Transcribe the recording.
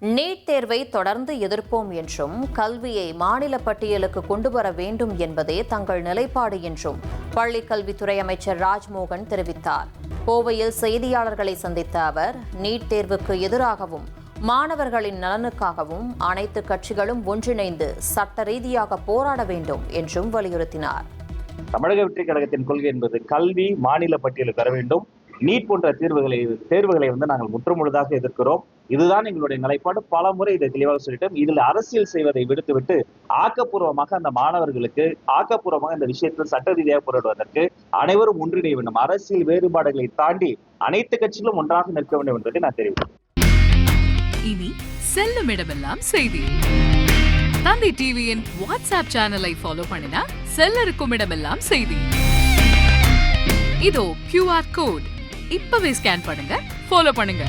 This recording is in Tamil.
நீட் தேர்வை தொடர்ந்து எதிர்ப்போம் என்றும் கல்வியை மாநில பட்டியலுக்கு கொண்டுவர வேண்டும் என்பதே தங்கள் நிலைப்பாடு என்றும் பள்ளிக் கல்வித்துறை அமைச்சர் ராஜ்மோகன் தெரிவித்தார். கோவையில் செய்தியாளர்களை சந்தித்த அவர் நீட் தேர்வுக்கு எதிராகவும் மாணவர்களின் நலனுக்காகவும் அனைத்து கட்சிகளும் ஒன்றிணைந்து சட்ட ரீதியாக போராட வேண்டும் என்றும் வலியுறுத்தினார். தமிழக வெற்றிக் கழகத்தின் கொள்கை என்பது கல்வி மாநில பட்டியலுக்கு வர வேண்டும். நீட் போன்ற தேர்வுகளை நாங்கள் முற்றுமுழுதாக எதிர்க்கிறோம். இதுதான் எங்களுடைய நிலைப்பாடு. பல முறை இதை தெளிவாக சொல்லிட்டோம். இதில் அரசியல் செய்வதை விடுத்துவிட்டு ஆக்கப்பூர்வமாக அந்த மாணவர்களுக்கு ஆக்கப்பூர்வமாக இந்த விஷயத்தில் சட்ட ரீதியாக போராடுவதற்கு அனைவரும் ஒன்றிணைய வேண்டும். அரசியல் வேறுபாடுகளை தாண்டி அனைத்து கட்சிகளும் ஒன்றாக நிற்க வேண்டும் என்பதை நான் தெரிவித்தேன். இனி செல்லும் இடமெல்லாம் செய்தி. தந்தி டிவியின் வாட்ஸ்அப் சேனலை ஃபாலோ பண்ணினா செல்ல இருக்கும் இடமெல்லாம் செய்தி. இதோ QR கோட் இப்பவே ஸ்கேன் பண்ணுங்க, ஃபாலோ பண்ணுங்க.